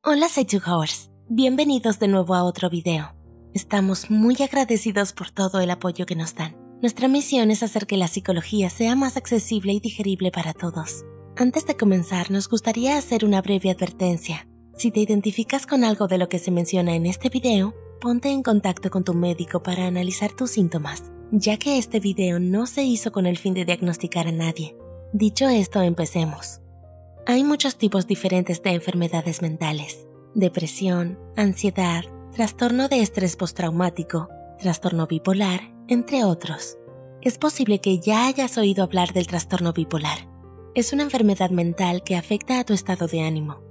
Hola Sage2Hours, bienvenidos de nuevo a otro video. Estamos muy agradecidos por todo el apoyo que nos dan. Nuestra misión es hacer que la psicología sea más accesible y digerible para todos. Antes de comenzar, nos gustaría hacer una breve advertencia. Si te identificas con algo de lo que se menciona en este video, ponte en contacto con tu médico para analizar tus síntomas, ya que este video no se hizo con el fin de diagnosticar a nadie. Dicho esto, empecemos. Hay muchos tipos diferentes de enfermedades mentales: depresión, ansiedad, trastorno de estrés postraumático, trastorno bipolar, entre otros. Es posible que ya hayas oído hablar del trastorno bipolar. Es una enfermedad mental que afecta a tu estado de ánimo.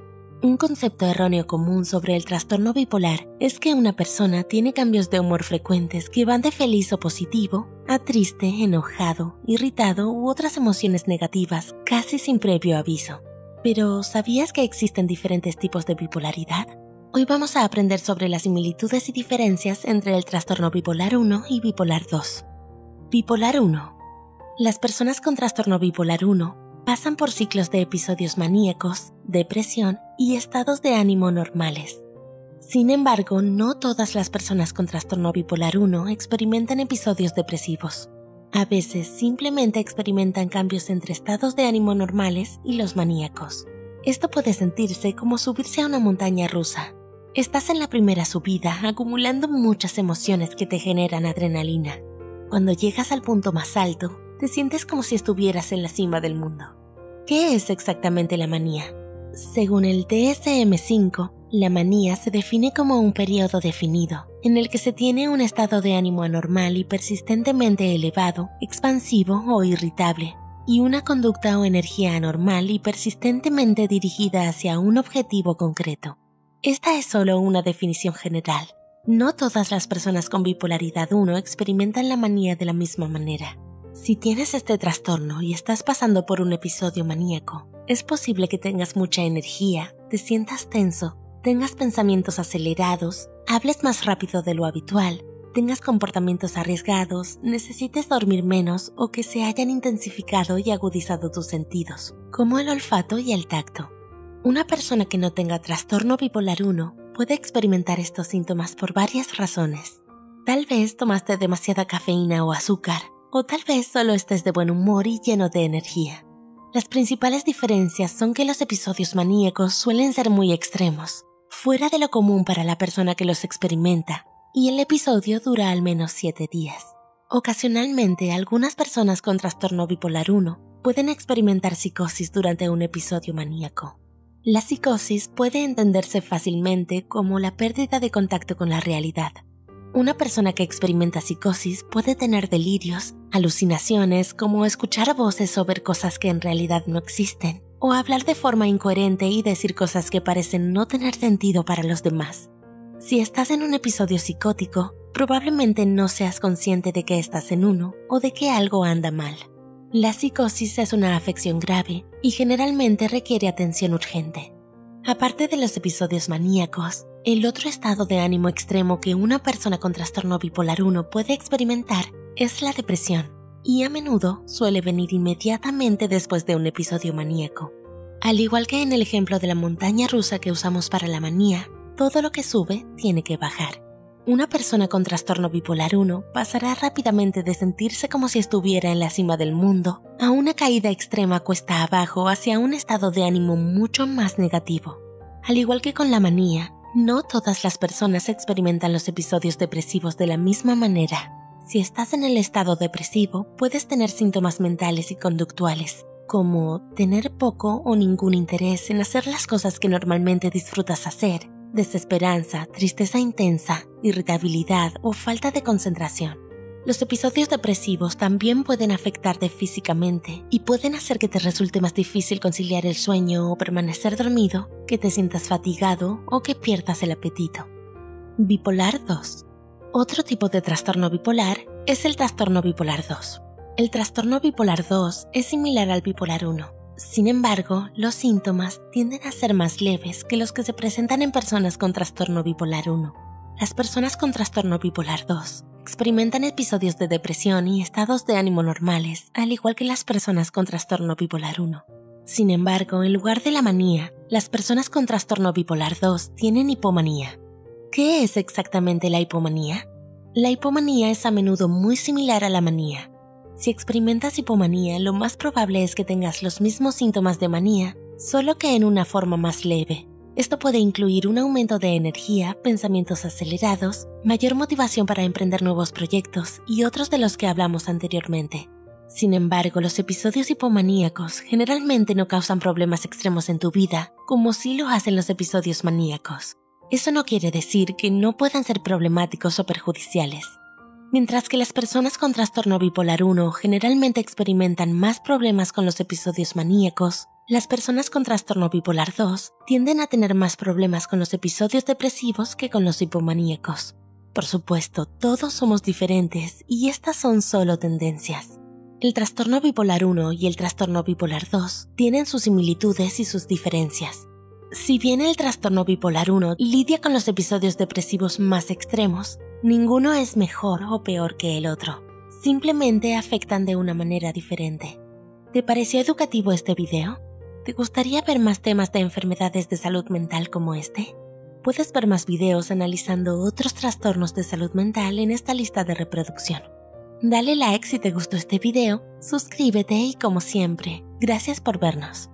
Un concepto erróneo común sobre el trastorno bipolar es que una persona tiene cambios de humor frecuentes que van de feliz o positivo a triste, enojado, irritado u otras emociones negativas casi sin previo aviso. Pero, ¿sabías que existen diferentes tipos de bipolaridad? Hoy vamos a aprender sobre las similitudes y diferencias entre el trastorno bipolar 1 y bipolar 2. Bipolar 1. Las personas con trastorno bipolar 1 pasan por ciclos de episodios maníacos, depresión y estados de ánimo normales. Sin embargo, no todas las personas con trastorno bipolar 1 experimentan episodios depresivos. A veces simplemente experimentan cambios entre estados de ánimo normales y los maníacos. Esto puede sentirse como subirse a una montaña rusa. Estás en la primera subida acumulando muchas emociones que te generan adrenalina. Cuando llegas al punto más alto, te sientes como si estuvieras en la cima del mundo. ¿Qué es exactamente la manía? Según el DSM-5, la manía se define como un periodo definido en el que se tiene un estado de ánimo anormal y persistentemente elevado, expansivo o irritable, y una conducta o energía anormal y persistentemente dirigida hacia un objetivo concreto. Esta es solo una definición general. No todas las personas con bipolaridad 1 experimentan la manía de la misma manera. Si tienes este trastorno y estás pasando por un episodio maníaco, es posible que tengas mucha energía, te sientas tenso, tengas pensamientos acelerados, hables más rápido de lo habitual, tengas comportamientos arriesgados, necesites dormir menos o que se hayan intensificado y agudizado tus sentidos, como el olfato y el tacto. Una persona que no tenga trastorno bipolar 1 puede experimentar estos síntomas por varias razones. Tal vez tomaste demasiada cafeína o azúcar, o tal vez solo estés de buen humor y lleno de energía. Las principales diferencias son que los episodios maníacos suelen ser muy extremos, fuera de lo común para la persona que los experimenta, y el episodio dura al menos 7 días. Ocasionalmente, algunas personas con trastorno bipolar 1 pueden experimentar psicosis durante un episodio maníaco. La psicosis puede entenderse fácilmente como la pérdida de contacto con la realidad. Una persona que experimenta psicosis puede tener delirios, alucinaciones como escuchar voces o ver cosas que en realidad no existen, o hablar de forma incoherente y decir cosas que parecen no tener sentido para los demás. Si estás en un episodio psicótico, probablemente no seas consciente de que estás en uno o de que algo anda mal. La psicosis es una afección grave y generalmente requiere atención urgente. Aparte de los episodios maníacos, el otro estado de ánimo extremo que una persona con trastorno bipolar 1 puede experimentar es la depresión, y a menudo suele venir inmediatamente después de un episodio maníaco. Al igual que en el ejemplo de la montaña rusa que usamos para la manía, todo lo que sube tiene que bajar. Una persona con trastorno bipolar 1 pasará rápidamente de sentirse como si estuviera en la cima del mundo a una caída extrema cuesta abajo hacia un estado de ánimo mucho más negativo. Al igual que con la manía, no todas las personas experimentan los episodios depresivos de la misma manera. Si estás en el estado depresivo, puedes tener síntomas mentales y conductuales, como tener poco o ningún interés en hacer las cosas que normalmente disfrutas hacer, desesperanza, tristeza intensa, irritabilidad o falta de concentración. Los episodios depresivos también pueden afectarte físicamente y pueden hacer que te resulte más difícil conciliar el sueño o permanecer dormido, que te sientas fatigado o que pierdas el apetito. Bipolar 2. Otro tipo de trastorno bipolar es el trastorno bipolar 2. El trastorno bipolar 2 es similar al bipolar 1. Sin embargo, los síntomas tienden a ser más leves que los que se presentan en personas con trastorno bipolar 1. Las personas con trastorno bipolar 2 experimentan episodios de depresión y estados de ánimo normales, al igual que las personas con trastorno bipolar 1. Sin embargo, en lugar de la manía, las personas con trastorno bipolar 2 tienen hipomanía. ¿Qué es exactamente la hipomanía? La hipomanía es a menudo muy similar a la manía. Si experimentas hipomanía, lo más probable es que tengas los mismos síntomas de manía, solo que en una forma más leve. Esto puede incluir un aumento de energía, pensamientos acelerados, mayor motivación para emprender nuevos proyectos y otros de los que hablamos anteriormente. Sin embargo, los episodios hipomaníacos generalmente no causan problemas extremos en tu vida, como sí lo hacen los episodios maníacos. Eso no quiere decir que no puedan ser problemáticos o perjudiciales. Mientras que las personas con trastorno bipolar 1 generalmente experimentan más problemas con los episodios maníacos, las personas con trastorno bipolar 2 tienden a tener más problemas con los episodios depresivos que con los hipomaníacos. Por supuesto, todos somos diferentes y estas son solo tendencias. El trastorno bipolar 1 y el trastorno bipolar 2 tienen sus similitudes y sus diferencias. Si bien el trastorno bipolar 1 lidia con los episodios depresivos más extremos, ninguno es mejor o peor que el otro. Simplemente afectan de una manera diferente. ¿Te pareció educativo este video? ¿Te gustaría ver más temas de enfermedades de salud mental como este? Puedes ver más videos analizando otros trastornos de salud mental en esta lista de reproducción. Dale like si te gustó este video, suscríbete y como siempre, gracias por vernos.